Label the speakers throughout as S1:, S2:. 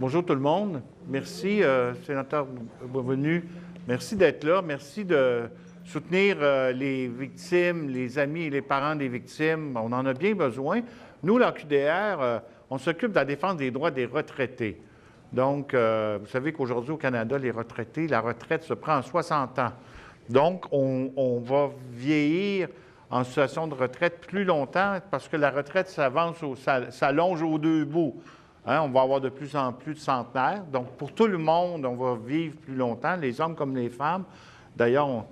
S1: Bonjour tout le monde. Merci, sénateur Boisvenu. Merci d'être là. Merci de soutenir les victimes, les amis et les parents des victimes. On en a bien besoin. Nous, la QDR, on s'occupe de la défense des droits des retraités. Donc, vous savez qu'aujourd'hui, au Canada, les retraités, la retraite se prend à 60 ans. Donc, on va vieillir en situation de retraite plus longtemps parce que la retraite s'allonge aux deux bouts. Hein, on va avoir de plus en plus de centenaires. Donc, pour tout le monde, on va vivre plus longtemps, les hommes comme les femmes. D'ailleurs,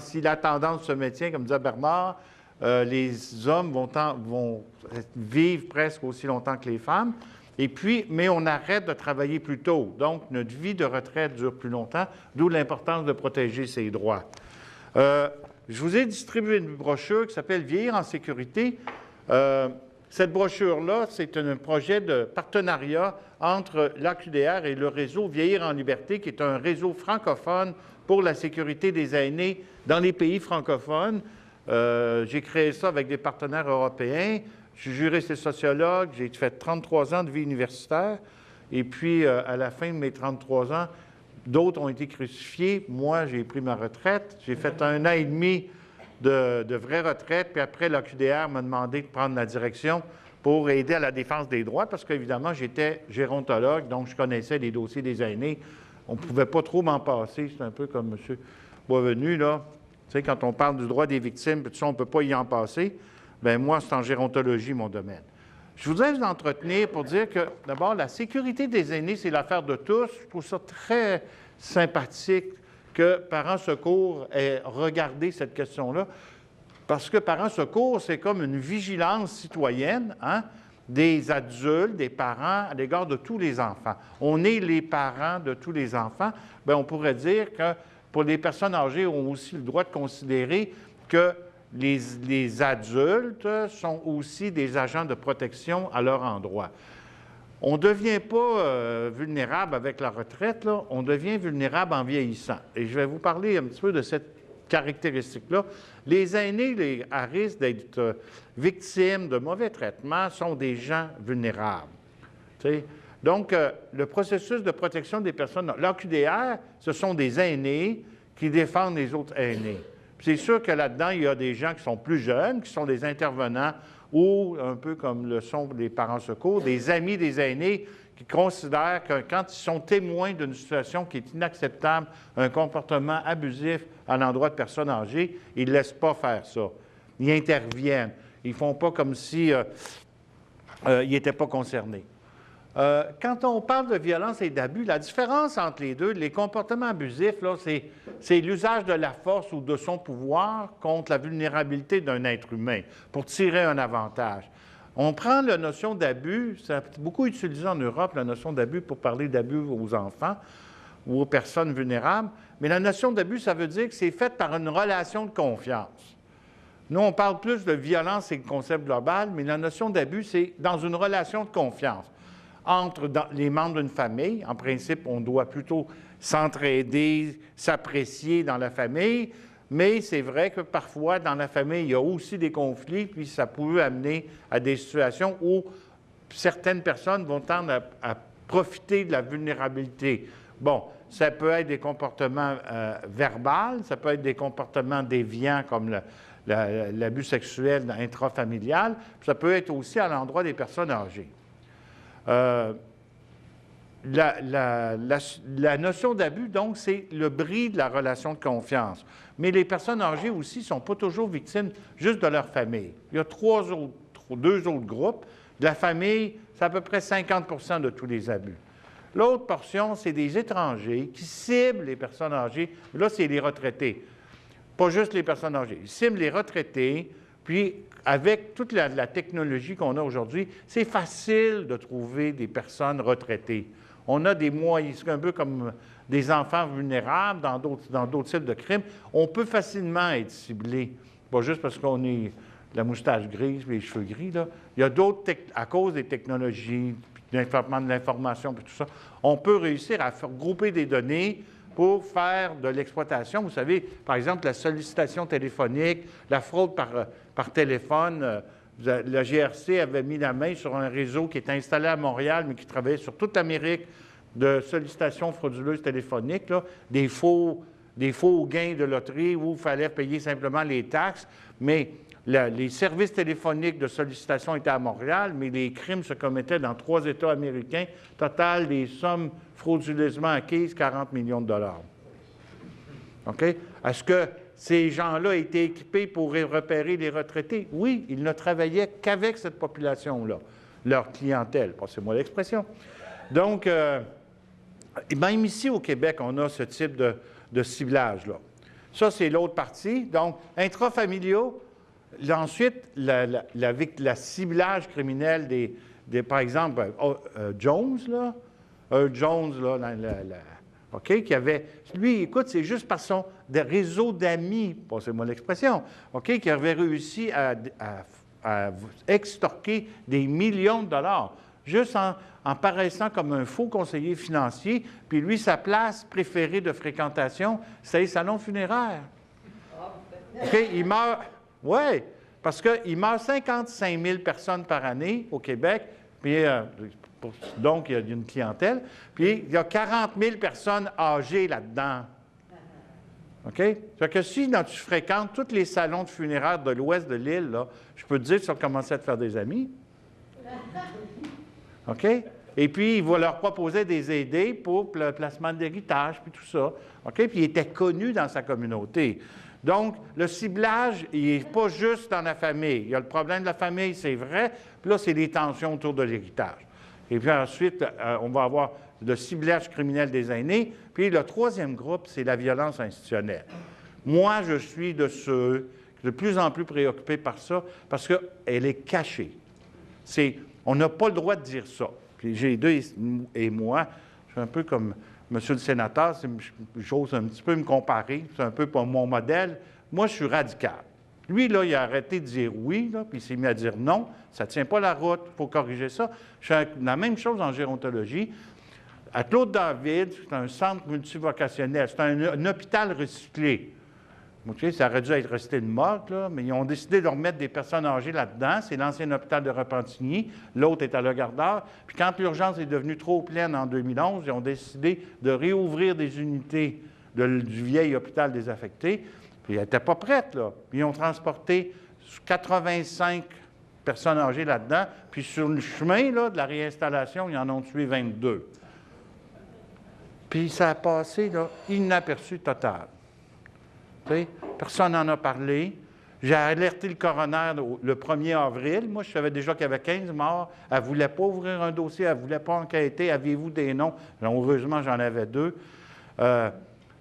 S1: si la tendance se maintient, comme disait Bernard, les hommes vont vivre presque aussi longtemps que les femmes. Et puis, mais on arrête de travailler plus tôt. Donc, notre vie de retraite dure plus longtemps, d'où l'importance de protéger ses droits. Je vous ai distribué une brochure qui s'appelle « Vieillir en sécurité ». Cette brochure-là, c'est un projet de partenariat entre l'AQDR et le réseau Vieillir en liberté, qui est un réseau francophone pour la sécurité des aînés dans les pays francophones. J'ai créé ça avec des partenaires européens. Je suis juriste et sociologue. J'ai fait 33 ans de vie universitaire. Et puis, à la fin de mes 33 ans, d'autres ont été crucifiés. Moi, j'ai pris ma retraite. J'ai fait 1 an et demi de vraie retraite, puis après, l'AQDR m'a demandé de prendre la direction pour aider à la défense des droits, parce qu'évidemment, j'étais gérontologue, donc je connaissais les dossiers des aînés. On ne pouvait pas trop m'en passer. C'est un peu comme M. Boisvenu, là. Tu sais, quand on parle du droit des victimes, puis tout ça, on ne peut pas y en passer. Bien, moi, c'est en gérontologie, mon domaine. Je voudrais vous entretenir pour dire que, d'abord, la sécurité des aînés, c'est l'affaire de tous. Je trouve ça très sympathique que Parents Secours ait regardé cette question-là, parce que Parents Secours, c'est comme une vigilance citoyenne, hein, des adultes, des parents à l'égard de tous les enfants. On est les parents de tous les enfants. Bien, on pourrait dire que pour les personnes âgées, ont aussi le droit de considérer que les adultes sont aussi des agents de protection à leur endroit. On ne devient pas vulnérable avec la retraite, là. On devient vulnérable en vieillissant. Et je vais vous parler un petit peu de cette caractéristique-là. Les aînés à risque d'être victimes de mauvais traitements sont des gens vulnérables. T'sais? Donc, le processus de protection des personnes, l'AQDR, ce sont des aînés qui défendent les autres aînés. C'est sûr que là-dedans, il y a des gens qui sont plus jeunes, qui sont des intervenants, ou un peu comme le sont les parents secours, des amis des aînés qui considèrent que quand ils sont témoins d'une situation qui est inacceptable, un comportement abusif à l'endroit de personnes âgées, ils ne laissent pas faire ça. Ils interviennent. Ils ne font pas comme si ils n'étaient pas concernés. Quand on parle de violence et d'abus, la différence entre les deux, les comportements abusifs, c'est l'usage de la force ou de son pouvoir contre la vulnérabilité d'un être humain pour tirer un avantage. On prend la notion d'abus, c'est beaucoup utilisé en Europe, la notion d'abus pour parler d'abus aux enfants ou aux personnes vulnérables, mais la notion d'abus, ça veut dire que c'est fait par une relation de confiance. Nous, on parle plus de violence, c'est le concept global, mais la notion d'abus, c'est dans une relation de confiance entre les membres d'une famille. En principe, on doit plutôt s'entraider, s'apprécier dans la famille, mais c'est vrai que parfois, dans la famille, il y a aussi des conflits, puis ça peut amener à des situations où certaines personnes vont tendre à profiter de la vulnérabilité. Bon, ça peut être des comportements verbaux, ça peut être des comportements déviants comme l'abus sexuel intrafamilial, puis ça peut être aussi à l'endroit des personnes âgées. La notion d'abus, donc, c'est le bris de la relation de confiance. Mais les personnes âgées aussi ne sont pas toujours victimes juste de leur famille. Il y a deux autres groupes. De la famille, c'est à peu près 50% de tous les abus. L'autre portion, c'est des étrangers qui ciblent les personnes âgées. Là, c'est les retraités. Pas juste les personnes âgées. Ils ciblent les retraités, puis avec toute la technologie qu'on a aujourd'hui, c'est facile de trouver des personnes retraitées. On a des moyens, c'est un peu comme des enfants vulnérables dans d'autres types de crimes. On peut facilement être ciblé, pas juste parce qu'on est la moustache grise et les cheveux gris, là. Il y a d'autres, à cause des technologies, du développement de l'information et tout ça, on peut réussir à regrouper des données pour faire de l'exploitation. Vous savez, par exemple, la sollicitation téléphonique, la fraude par téléphone la GRC avait mis la main sur un réseau qui était installé à Montréal, mais qui travaillait sur toute l'Amérique de sollicitations frauduleuses téléphoniques, là, des faux gains de loterie où il fallait payer simplement les taxes, mais les services téléphoniques de sollicitation étaient à Montréal, mais les crimes se commettaient dans 3 États américains. Total, des sommes frauduleusement acquises, 40 millions de dollars. OK? Est-ce que ces gens-là étaient équipés pour repérer les retraités? Oui, ils ne travaillaient qu'avec cette population-là, leur clientèle, passez-moi l'expression. Donc, même ici au Québec, on a ce type de ciblage-là. Ça, c'est l'autre partie. Donc, intrafamiliaux. Ensuite, la ciblage criminel par exemple, Jones, là, Jones, là, OK, qui avait, lui, écoute, c'est juste par son réseau d'amis, passez-moi l'expression, OK, qui avait réussi à extorquer des millions de dollars, juste en paraissant comme un faux conseiller financier, puis lui, sa place préférée de fréquentation, c'est les salons funéraires. OK, il meurt... Oui, parce qu'il meurt 55 000 personnes par année au Québec, puis, donc il y a une clientèle, puis il y a 40 000 personnes âgées là-dedans. OK? Fait que si tu fréquentes tous les salons de funéraires de l'ouest de l'île, là, je peux te dire que tu vas commencer à te faire des amis. OK? Et puis, il va leur proposer des aidés pour le placement de l'héritage, puis tout ça. OK? Puis, il était connu dans sa communauté. Donc, le ciblage, il n'est pas juste dans la famille. Il y a le problème de la famille, c'est vrai. Puis là, c'est les tensions autour de l'héritage. Et puis ensuite, on va avoir le ciblage criminel des aînés. Puis le troisième groupe, c'est la violence institutionnelle. Moi, je suis de ceux de plus en plus préoccupés par ça parce qu'elle est cachée. On n'a pas le droit de dire ça. Puis j'ai deux et moi, je suis un peu comme Monsieur le sénateur, j'ose un petit peu me comparer, c'est un peu pas mon modèle. Moi, je suis radical. Lui, là, il a arrêté de dire oui, là, puis il s'est mis à dire non, ça ne tient pas la route, il faut corriger ça. Je fais la même chose en gérontologie. À Claude-David, c'est un centre multivocationnel, c'est un hôpital recyclé. Okay, ça aurait dû être resté une morgue, là, mais ils ont décidé de remettre des personnes âgées là-dedans. C'est l'ancien hôpital de Repentigny. L'autre est à Le Gardeur. Puis quand l'urgence est devenue trop pleine en 2011, ils ont décidé de réouvrir des unités du vieil hôpital désaffecté. Puis ils n'étaient pas prêtes, là. Puis ils ont transporté 85 personnes âgées là-dedans. Puis sur le chemin là, de la réinstallation, ils en ont tué 22. Puis ça a passé là, inaperçu total. Personne n'en a parlé. J'ai alerté le coroner le 1er avril. Moi, je savais déjà qu'il y avait 15 morts. Elle ne voulait pas ouvrir un dossier, elle ne voulait pas enquêter. Aviez-vous des noms? Heureusement, j'en avais 2. Il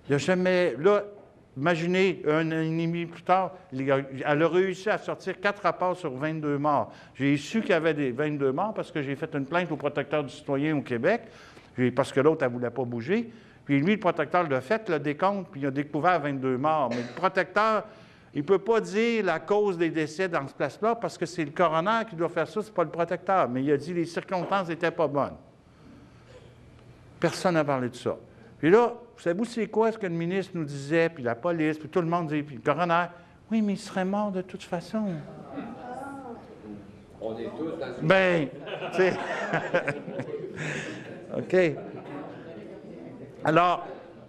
S1: n'y a jamais... Là, imaginez, un an et demi plus tard, elle a réussi à sortir 4 rapports sur 22 morts. J'ai su qu'il y avait des 22 morts parce que j'ai fait une plainte au protecteur du citoyen au Québec, parce que l'autre, elle ne voulait pas bouger. Puis lui, le protecteur l'a fait, le décompte, puis il a découvert 22 morts. Mais le protecteur, il ne peut pas dire la cause des décès dans ce place-là parce que c'est le coroner qui doit faire ça, ce n'est pas le protecteur. Mais il a dit que les circonstances n'étaient pas bonnes. Personne n'a parlé de ça. Puis là, vous savez, c'est quoi ce que le ministre nous disait, puis la police, puis tout le monde disait, puis le coroner, oui, mais il serait mort de toute façon.
S2: On est tous dans une...
S1: Ben, tu sais... OK. Alors,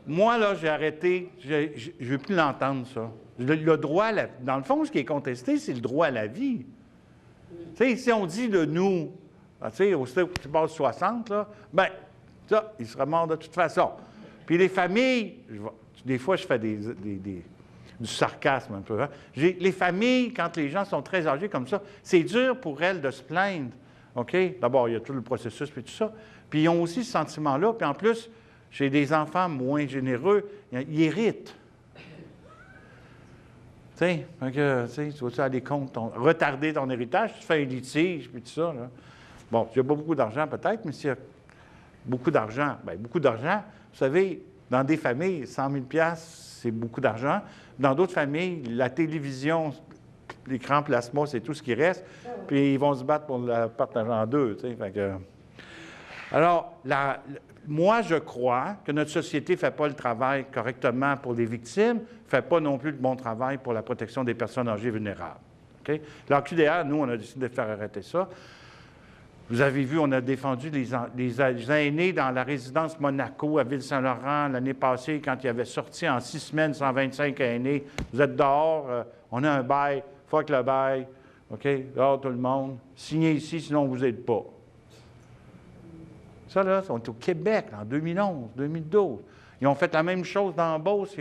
S1: moi, là, j'ai arrêté, je ne veux plus l'entendre, ça. Le droit à la... Dans le fond, ce qui est contesté, c'est le droit à la vie. Tu sais, si on dit de nous, tu sais, au stade où tu passes 60, là, bien, ça, il sera mort de toute façon. Puis les familles, des fois, je fais du sarcasme un peu. Hein? Les familles, quand les gens sont très âgés comme ça, c'est dur pour elles de se plaindre. OK? D'abord, il y a tout le processus puis tout ça. Puis ils ont aussi ce sentiment-là. Puis en plus, chez des enfants moins généreux, ils héritent. Tu sais, tu vas-tu aller contre retarder ton héritage, tu fais un litige, puis tout ça. Là. Bon, il n'y a pas beaucoup d'argent peut-être, mais s'il y a beaucoup d'argent, bien, beaucoup d'argent, vous savez, dans des familles, 100 000 $, c'est beaucoup d'argent. Dans d'autres familles, la télévision, l'écran plasma, c'est tout ce qui reste, puis ils vont se battre pour le partager en deux. Tu sais, fait que... Alors, moi, je crois que notre société ne fait pas le travail correctement pour les victimes, ne fait pas non plus le bon travail pour la protection des personnes âgées vulnérables. Okay? L'AQDR, nous, on a décidé de faire arrêter ça. Vous avez vu, on a défendu les aînés dans la résidence Monaco à Ville-Saint-Laurent l'année passée, quand il avait sorti en 6 semaines 125 aînés. Vous êtes dehors, on a un bail, fuck le bail, OK? Dehors tout le monde, signez ici, sinon on ne vous aide pas. Ça, là, on est au Québec, en 2011, 2012. Ils ont fait la même chose dans Beauce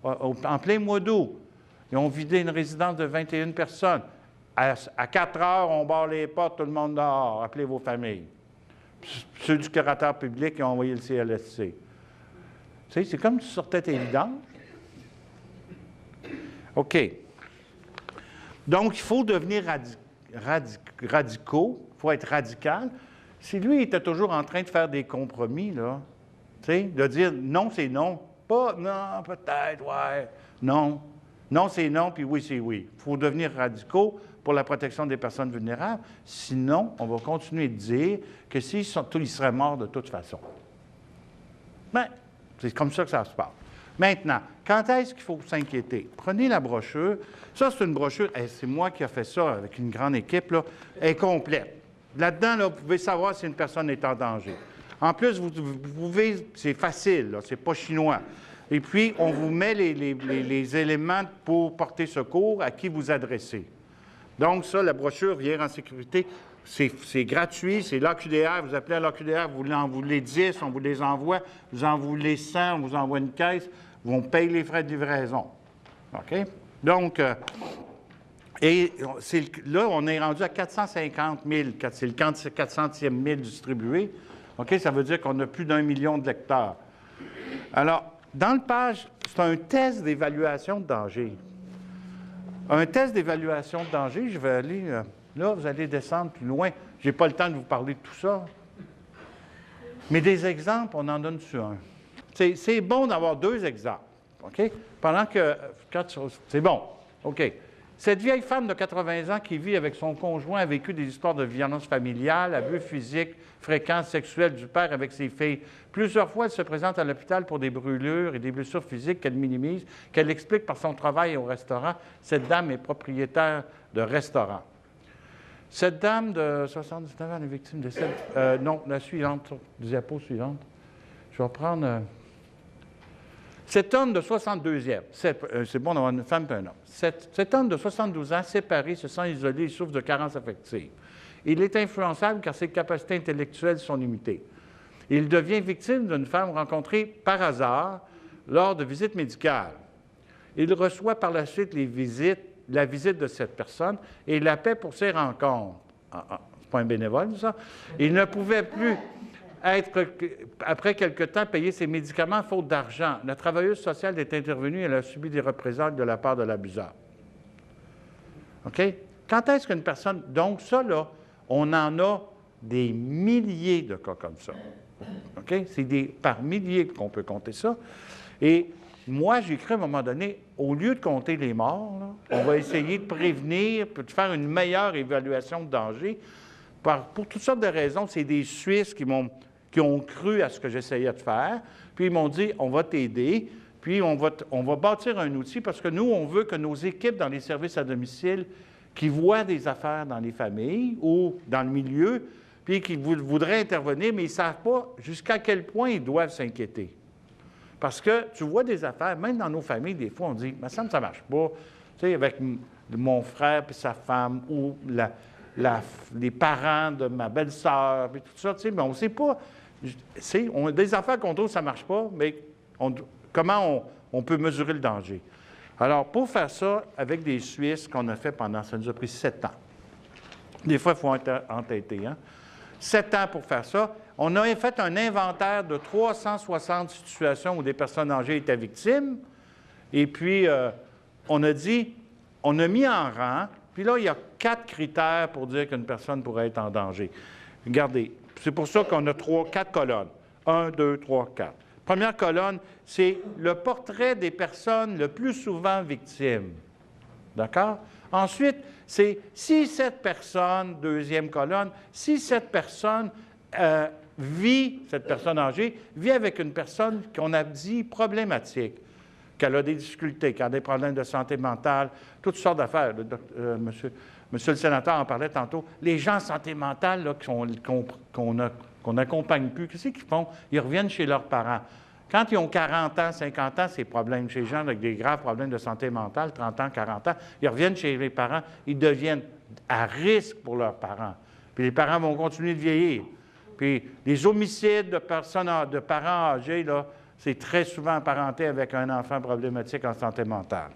S1: en plein mois d'août. Ils ont vidé une résidence de 21 personnes. À 4 heures, on barre les portes, tout le monde dehors. Appelez vos familles. Ceux du curateur public, ils ont envoyé le CLSC. Tu sais, c'est comme si tu sortais tes vidanges. OK. Donc, il faut devenir radicaux. Il faut être radical. Si lui, il était toujours en train de faire des compromis, là, tu sais, de dire non, c'est non. Pas non, peut-être, ouais. Non. Non, c'est non, puis oui, c'est oui. Il faut devenir radicaux pour la protection des personnes vulnérables. Sinon, on va continuer de dire que s'ils seraient morts de toute façon. Bien, c'est comme ça que ça se passe. Maintenant, quand est-ce qu'il faut s'inquiéter? Prenez la brochure. Ça, c'est une brochure, c'est moi qui ai fait ça avec une grande équipe, là. Elle est complète. Là-dedans, là, vous pouvez savoir si une personne est en danger. En plus, vous pouvez, c'est facile, c'est pas chinois. Et puis, on vous met les éléments pour porter secours à qui vous adressez. Donc, ça, la brochure Vieillir en sécurité, c'est gratuit, c'est l'AQDR. Vous appelez à l'AQDR, vous en voulez 10, on vous les envoie. Vous en voulez 100, on vous envoie une caisse. On paye les frais de livraison. OK? Donc, là, on est rendu à 450 000. C'est le 400e 000 distribué. OK? Ça veut dire qu'on a plus d'1 million de lecteurs. Alors, dans le page, c'est un test d'évaluation de danger. Un test d'évaluation de danger, je vais aller... là, vous allez descendre plus loin. Je n'ai pas le temps de vous parler de tout ça. Mais des exemples, on en donne sur un. C'est bon d'avoir 2 exemples. OK? Pendant que... C'est bon. OK. Cette vieille femme de 80 ans qui vit avec son conjoint a vécu des histoires de violence familiale, abus physiques, fréquences sexuelles du père avec ses filles. Plusieurs fois, elle se présente à l'hôpital pour des brûlures et des blessures physiques qu'elle minimise, qu'elle explique par son travail au restaurant. Cette dame est propriétaire de restaurant. Cette dame de 79 ans est victime de cette... non, la suivante, diapo suivante. Je vais prendre... Cet homme de 62e, c'est bon d'avoir une femme et un homme. Cet homme de 72 ans, séparé, se sent isolé et souffre de carence affective. Il est influençable car ses capacités intellectuelles sont limitées. Il devient victime d'une femme rencontrée par hasard lors de visites médicales. Il reçoit par la suite la visite de cette personne et la paie pour ses rencontres. C'est pas un bénévole, ça. Il ne pouvait plus après quelque temps, payer ses médicaments faute d'argent. La travailleuse sociale est intervenue et elle a subi des représailles de la part de l'abuseur. OK? Quand est-ce qu'une personne... Donc, ça, là, on en a des milliers de cas comme ça. OK? C'est par milliers qu'on peut compter ça. Et moi, j'ai cru à un moment donné, au lieu de compter les morts, là, on va essayer de prévenir, de faire une meilleure évaluation de danger. Pour toutes sortes de raisons, c'est des Suisses qui ont cru à ce que j'essayais de faire, puis ils m'ont dit, on va t'aider, puis on va bâtir un outil, parce que nous, on veut que nos équipes dans les services à domicile qui voient des affaires dans les familles ou dans le milieu, puis qui voudraient intervenir, mais ils ne savent pas jusqu'à quel point ils doivent s'inquiéter. Parce que tu vois des affaires, même dans nos familles, des fois, on dit, mais ça ne marche pas. Tu sais, avec mon frère et sa femme, ou les parents de ma belle-sœur, puis tout ça, tu sais, mais on ne sait pas. On a des affaires qu'on trouve que ça ne marche pas, mais comment on peut mesurer le danger? Alors, pour faire ça, avec des Suisses qu'on a fait ça nous a pris 7 ans. Des fois, il faut entêter, hein? 7 ans pour faire ça. On a fait un inventaire de 360 situations où des personnes âgées étaient victimes. Et puis, on a mis en rang, puis là, il y a 4 critères pour dire qu'une personne pourrait être en danger. Regardez, c'est pour ça qu'on a 4 colonnes. 1, 2, 3, 4. Première colonne, c'est le portrait des personnes le plus souvent victimes. D'accord? Ensuite, c'est si cette personne, deuxième colonne, si cette personne cette personne âgée, vit avec une personne qu'on a dit problématique, qu'elle a des difficultés, qu'elle a des problèmes de santé mentale, toutes sortes d'affaires. Monsieur le sénateur en parlait tantôt. Les gens en santé mentale là, qu'on n'accompagne plus, qu'est-ce qu'ils font? Ils reviennent chez leurs parents. Quand ils ont 40 ans, 50 ans, ces problèmes chez les gens avec des graves problèmes de santé mentale, 30 ans, 40 ans, ils reviennent chez les parents, ils deviennent à risque pour leurs parents. Puis les parents vont continuer de vieillir. Puis les homicides de parents âgés, là, c'est très souvent apparenté avec un enfant problématique en santé mentale.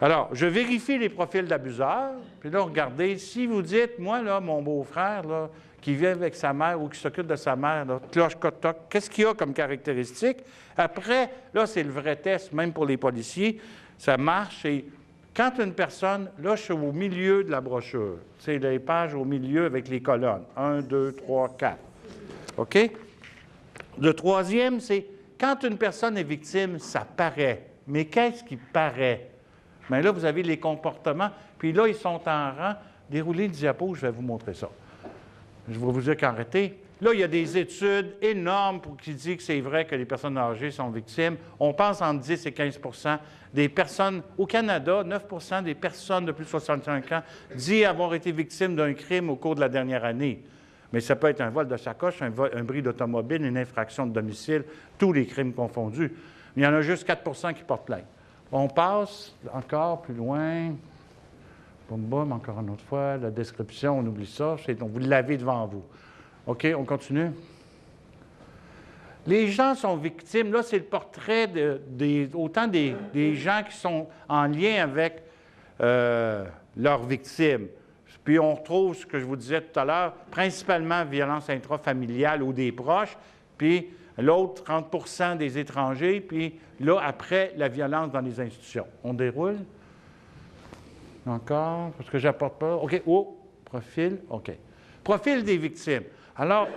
S1: Alors, je vérifie les profils d'abuseurs, puis là, regardez, si vous dites, moi, là, mon beau-frère, là, qui vit avec sa mère ou qui s'occupe de sa mère, là, cloche, cote, toc, qu'est-ce qu'il y a comme caractéristique? Après, là, c'est le vrai test, même pour les policiers, ça marche, et quand une personne, là, je suis au milieu de la brochure, c'est les pages au milieu avec les colonnes, 1, 2, 3, 4, OK? Le troisième, c'est quand une personne est victime, ça paraît. Mais qu'est-ce qui paraît? Bien là, vous avez les comportements, puis là, ils sont en rang. Déroulez le diapo, je vais vous montrer ça. Je vais vous dire qu'arrêtez. Là, il y a des études énormes qui disent que c'est vrai que les personnes âgées sont victimes. On pense entre 10 et 15 des personnes, au Canada, 9 des personnes de plus de 65 ans disent avoir été victimes d'un crime au cours de la dernière année. Mais ça peut être un vol de sacoche, un bris d'automobile, une infraction de domicile, tous les crimes confondus. Il y en a juste 4 qui portent plainte. On passe encore plus loin. Boum, boum, encore une autre fois. La description, on oublie ça. Donc, vous l'avez devant vous. OK, on continue. Les gens sont victimes. Là, c'est le portrait autant des gens qui sont en lien avec leurs victimes. Puis on retrouve ce que je vous disais tout à l'heure, principalement violence intrafamiliale ou des proches, puis l'autre, 30 des étrangers, puis là, après, la violence dans les institutions. On déroule. Encore, parce que j'apporte pas. OK, oh, profil, OK. Profil des victimes. Alors,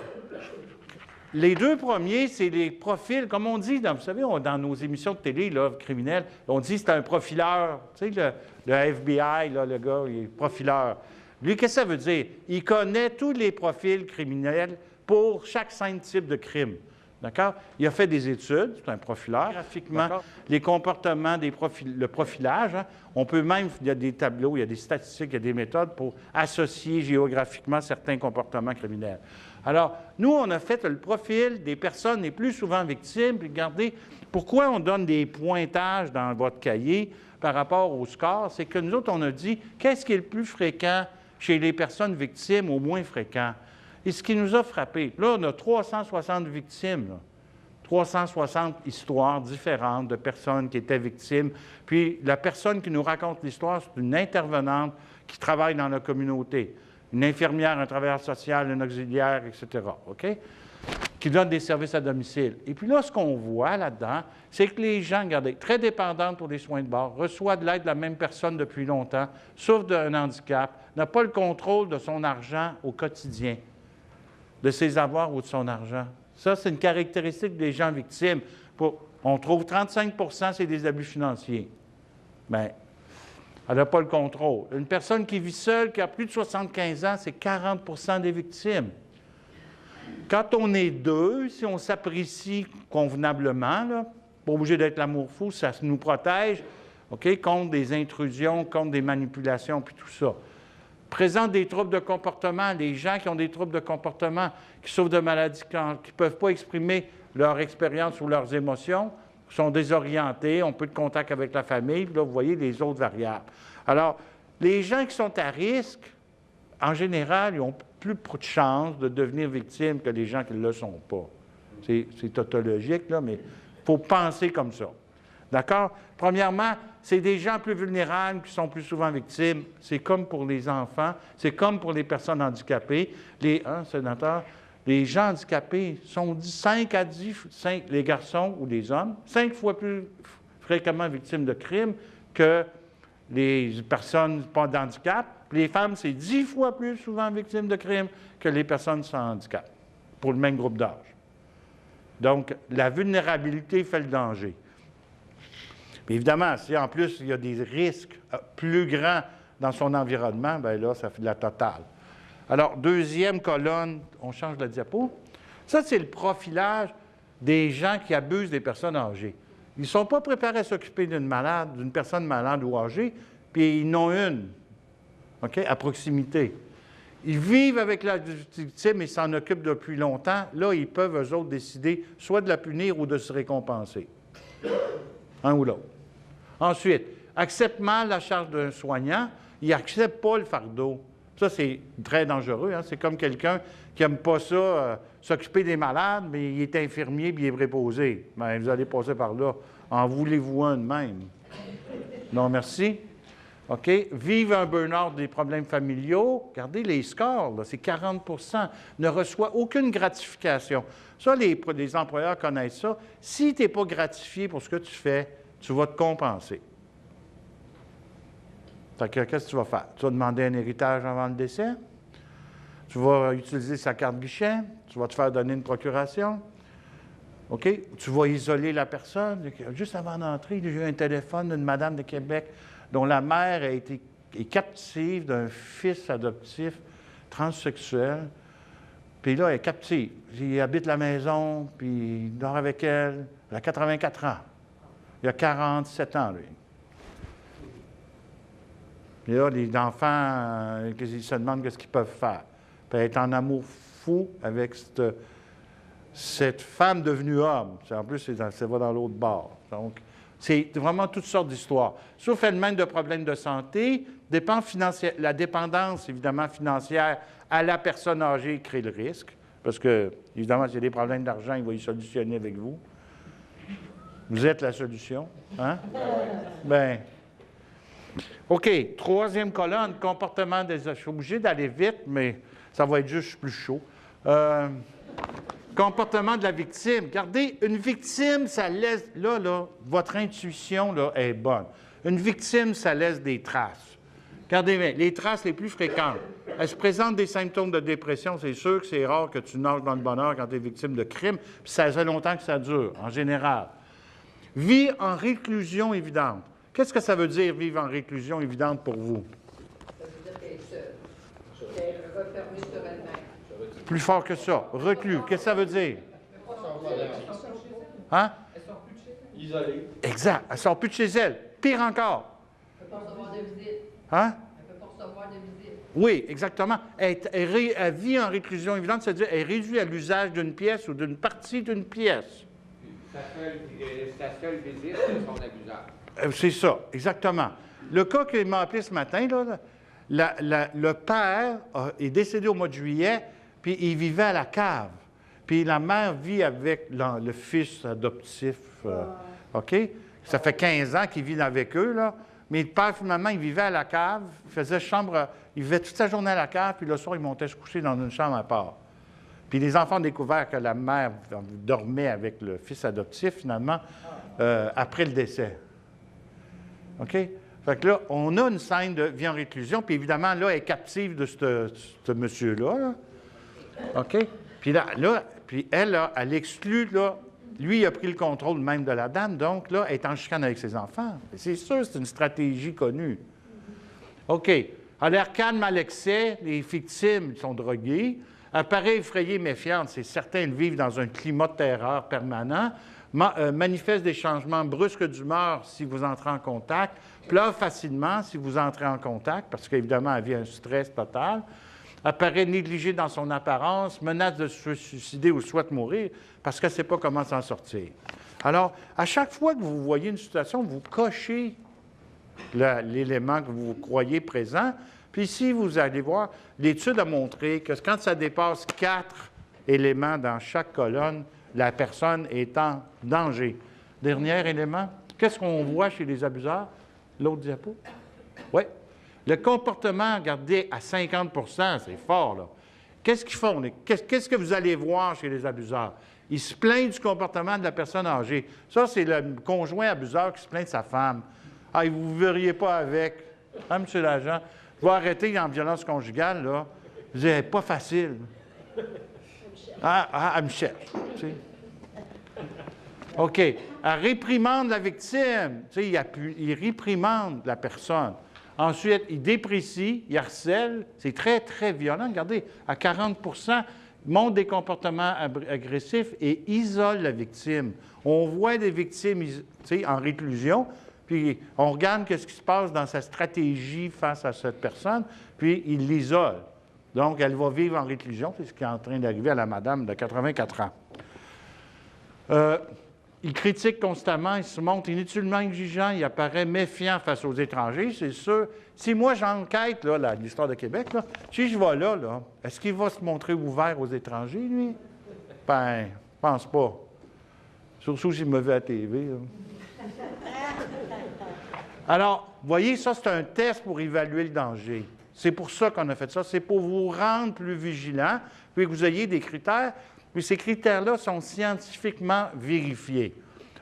S1: les deux premiers, c'est les profils, comme on dit, vous savez, dans nos émissions de télé là, criminelles, on dit que c'est un profileur. Tu sais, le FBI, là, le gars, il est profileur. Lui, qu'est-ce que ça veut dire? Il connaît tous les profils criminels pour chaque 5 types de crimes. D'accord? Il a fait des études, c'est un profileur. Graphiquement, les comportements, le profilage, hein, on peut même, il y a des tableaux, il y a des statistiques, il y a des méthodes pour associer géographiquement certains comportements criminels. Alors, nous, on a fait le profil des personnes les plus souvent victimes, puis regardez, pourquoi on donne des pointages dans votre cahier par rapport au score? C'est que nous autres, on a dit, qu'est-ce qui est le plus fréquent chez les personnes victimes au moins fréquent? Et ce qui nous a frappé, là, on a 360 victimes, là. 360 histoires différentes de personnes qui étaient victimes. Puis la personne qui nous raconte l'histoire, c'est une intervenante qui travaille dans la communauté, une infirmière, un travailleur social, un auxiliaire, etc., OK? Qui donne des services à domicile. Et puis là, ce qu'on voit là-dedans, c'est que les gens, regardez, très dépendantes pour des soins de bord, reçoivent de l'aide de la même personne depuis longtemps, souffrent d'un handicap, n'a pas le contrôle de son argent au quotidien, de ses avoirs ou de son argent. Ça, c'est une caractéristique des gens victimes. On trouve 35 c'est des abus financiers. Bien, elle n'a pas le contrôle. Une personne qui vit seule, qui a plus de 75 ans, c'est 40 des victimes. Quand on est deux, si on s'apprécie convenablement, là, pas obligé d'être l'amour fou, ça nous protège, OK, contre des intrusions, contre des manipulations, puis tout ça. Présentent des troubles de comportement, les gens qui ont des troubles de comportement, qui souffrent de maladies, qui ne peuvent pas exprimer leur expérience ou leurs émotions, sont désorientés, ont peu de contact avec la famille, puis là, vous voyez les autres variables. Alors, les gens qui sont à risque, en général, ils ont plus de chances de devenir victimes que les gens qui ne le sont pas. C'est tautologique, là, mais il faut penser comme ça. D'accord? Premièrement, c'est des gens plus vulnérables qui sont plus souvent victimes. C'est comme pour les enfants, c'est comme pour les personnes handicapées. Sénateur, les gens handicapés sont 5 à 10, les garçons ou les hommes, 5 fois plus fréquemment victimes de crimes que les personnes pas d'handicap. Les femmes, c'est 10 fois plus souvent victimes de crimes que les personnes sans handicap, pour le même groupe d'âge. Donc, la vulnérabilité fait le danger. Puis évidemment, si en plus il y a des risques plus grands dans son environnement, bien là, ça fait de la totale. Alors, deuxième colonne, on change la diapo. Ça, c'est le profilage des gens qui abusent des personnes âgées. Ils ne sont pas préparés à s'occuper d'une personne malade ou âgée, puis ils en ont une, OK, à proximité. Ils vivent avec la victime et s'en occupent depuis longtemps. Là, ils peuvent, eux autres, décider soit de la punir ou de se récompenser. Un ou l'autre. Ensuite, accepte mal la charge d'un soignant. Il n'accepte pas le fardeau. Ça, c'est très dangereux. Hein? C'est comme quelqu'un qui n'aime pas ça, s'occuper des malades, mais il est infirmier puis il est préposé. Bien, vous allez passer par là. En voulez-vous un de même? Non, merci. OK? Vivre un burn-out des problèmes familiaux, regardez les scores, c'est 40 ne reçoit aucune gratification. Ça, les employeurs connaissent ça. Si tu n'es pas gratifié pour ce que tu fais, tu vas te compenser. Qu'est-ce que tu vas faire? Tu vas demander un héritage avant le décès? Tu vas utiliser sa carte guichet? Tu vas te faire donner une procuration? OK? Tu vas isoler la personne? Juste avant d'entrer, j'ai eu un téléphone d'une madame de Québec dont la mère est captive d'un fils adoptif transsexuel. Puis là, elle est captive. Il habite la maison, puis il dort avec elle. Elle a 84 ans. Il a 47 ans, lui. Puis là, les enfants, ils se demandent ce qu'ils peuvent faire. Puis elle est en amour fou avec cette femme devenue homme. En plus, ça va dans l'autre bord. Donc, c'est vraiment toutes sortes d'histoires. Sauf phénomène de problèmes de santé, la dépendance, évidemment, financière à la personne âgée crée le risque, parce que, évidemment, s'il y a des problèmes d'argent, il va y solutionner avec vous. Vous êtes la solution, hein? Bien. OK, troisième colonne, comportement des... Je suis obligé d'aller vite, mais ça va être juste plus chaud. Comportement de la victime. Regardez, une victime, ça laisse... Là, votre intuition là, est bonne. Une victime, ça laisse des traces. Regardez bien, les traces les plus fréquentes. Elle se présente des symptômes de dépression. C'est sûr que c'est rare que tu nages dans le bonheur quand tu es victime de crime, puis ça fait longtemps que ça dure, en général. Vie en réclusion évidente. Qu'est-ce que ça veut dire, vivre en réclusion évidente pour vous?
S2: Ça veut dire qu'elle est seule. Qu'elle est refermée sur elle-même.
S1: Plus fort que ça. Reclus. Qu'est-ce que ça veut dire? Hein?
S3: Elle sort plus de chez elle. Isolée.
S1: Exact. Elle ne sort plus de chez elle. Pire encore.
S2: Elle ne peut pas recevoir de visite.
S1: Hein?
S2: Elle ne peut pas recevoir de visite.
S1: Oui, exactement. Elle vit en réclusion évidente, c'est-à-dire qu'elle est réduite à l'usage d'une pièce ou d'une partie d'une pièce.
S3: Sa seule visite, c'est son abuseur.
S1: C'est ça, exactement. Le cas qu'il m'a appelé ce matin, le père est décédé au mois de juillet, puis il vivait à la cave. Puis la mère vit avec le fils adoptif. OK? Ça fait 15 ans qu'il vit avec eux, là. Mais le père, finalement, il vivait à la cave, il vivait toute sa journée à la cave, puis le soir, il montait se coucher dans une chambre à part. Puis les enfants ont découvert que la mère dormait avec le fils adoptif, finalement, après le décès. OK? Fait que là, on a une scène de vie en réclusion, puis évidemment, là, elle est captive de ce monsieur-là. Là. OK? Puis là, puis elle, là, elle exclut, là, lui, il a pris le contrôle même de la dame, donc là, elle est en chicane avec ses enfants. C'est sûr, c'est une stratégie connue. OK. À l'air calme à l'excès, les victimes sont droguées. Apparaît effrayée, méfiante, c'est certain, elles vivent dans un climat de terreur permanent. Manifeste des changements brusques d'humeur si vous entrez en contact, pleure facilement si vous entrez en contact, parce qu'évidemment, elle vit un stress total, apparaît négligée dans son apparence, menace de se suicider ou souhaite mourir, parce qu'elle ne sait pas comment s'en sortir. Alors, à chaque fois que vous voyez une situation, vous cochez l'élément que vous croyez présent, puis ici, vous allez voir, l'étude a montré que quand ça dépasse 4 éléments dans chaque colonne, la personne est en danger. Dernier élément, qu'est-ce qu'on voit chez les abuseurs? L'autre diapo? Oui. Le comportement, regardez, à 50 c'est fort, là. Qu'est-ce qu'ils font? Qu'est-ce que vous allez voir chez les abuseurs? Ils se plaignent du comportement de la personne âgée. Ça, c'est le conjoint abuseur qui se plaint de sa femme. Ah, vous ne verriez pas avec. Ah, M. l'agent, vous arrêter en violence conjugale, là. Vous dites, pas facile. Elle me cherche. Tu sais. OK. Elle réprimande la victime. Tu sais, il réprimande la personne. Ensuite, il déprécie, il harcèle. C'est très, très violent. Regardez, à 40 montre des comportements agressifs et isole la victime. On voit des victimes en réclusion, puis on regarde ce qui se passe dans sa stratégie face à cette personne, puis il l'isole. Donc, elle va vivre en réclusion, c'est ce qui est en train d'arriver à la madame de 84 ans. Il critique constamment, il se montre inutilement exigeant, il apparaît méfiant face aux étrangers, c'est sûr. Si moi j'enquête l'histoire de Québec, là, si je vais là, est-ce qu'il va se montrer ouvert aux étrangers, lui? Ben, je pense pas. Surtout s'il me veut à la TV. Là. Alors, vous voyez, ça, c'est un test pour évaluer le danger. C'est pour ça qu'on a fait ça. C'est pour vous rendre plus vigilant, puis que vous ayez des critères. Puis ces critères-là sont scientifiquement vérifiés.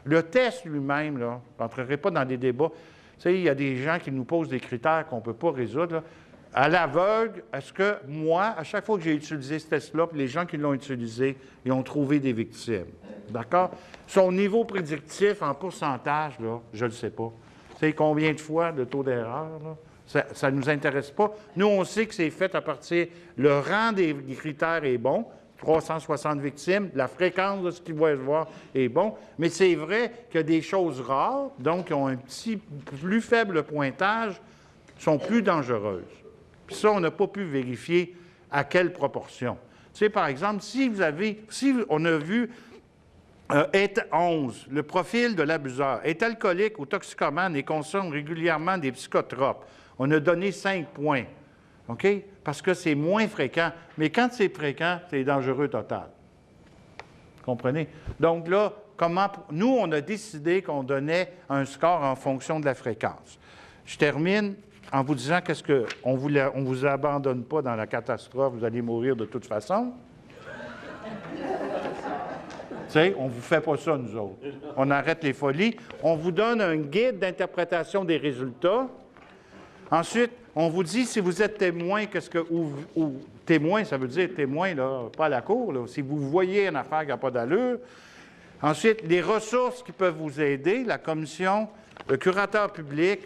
S1: Le test lui-même, là, je n'entrerai pas dans des débats. Tu sais, il y a des gens qui nous posent des critères qu'on ne peut pas résoudre. Là. À l'aveugle, est-ce que moi, à chaque fois que j'ai utilisé ce test-là, puis les gens qui l'ont utilisé, ils ont trouvé des victimes. D'accord? Son niveau prédictif en pourcentage, là, je ne le sais pas. Tu sais, combien de fois le taux d'erreur, là? Ça ne nous intéresse pas. Nous, on sait que c'est fait à partir... Le rang des critères est bon. 360 victimes, la fréquence de ce qu'il va se voir est bon, mais c'est vrai qu'il y a des choses rares, donc qui ont un petit plus faible pointage, sont plus dangereuses. Puis ça, on n'a pas pu vérifier à quelle proportion. Tu sais, par exemple, si on a vu 11, le profil de l'abuseur, est alcoolique ou toxicomane et consomme régulièrement des psychotropes, on a donné 5 points. OK? Parce que c'est moins fréquent. Mais quand c'est fréquent, c'est dangereux total. Comprenez? Donc là, nous, on a décidé qu'on donnait un score en fonction de la fréquence. Je termine en vous disant qu'on ne vous abandonne pas dans la catastrophe, vous allez mourir de toute façon. Tu sais, on ne vous fait pas ça, nous autres. On arrête les folies. On vous donne un guide d'interprétation des résultats. Ensuite, on vous dit si vous êtes témoin, ou témoin, ça veut dire témoin, là, pas à la cour, là, si vous voyez une affaire qui n'a pas d'allure. Ensuite, les ressources qui peuvent vous aider, la commission, le curateur public.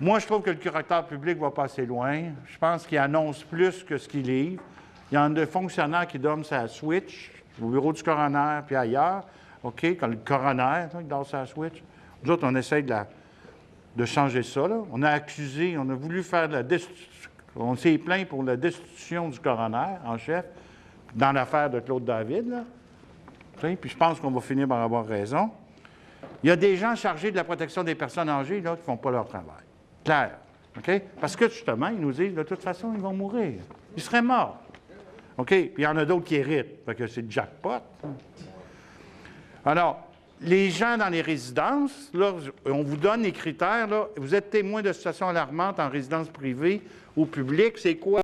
S1: Moi, je trouve que le curateur public va pas assez loin. Je pense qu'il annonce plus que ce qu'il livre. Il y en a des fonctionnaires qui dorment sur la switch, au bureau du coroner, puis ailleurs. OK, quand le coroner, il dort sur la switch. Nous autres, on essaie de changer ça. Là. On a accusé, on a voulu faire de la destitution. On s'est plaint pour la destitution du coroner en chef dans l'affaire de Claude David. Là. Puis je pense qu'on va finir par avoir raison. Il y a des gens chargés de la protection des personnes âgées là, qui ne font pas leur travail. Clair. OK? Parce que justement, ils nous disent de toute façon, ils vont mourir. Ils seraient morts. OK? Puis il y en a d'autres qui héritent. Fait que c'est le jackpot. Alors, les gens dans les résidences, là, on vous donne les critères. Là, vous êtes témoin de situations alarmantes en résidence privée ou publique. C'est quoi?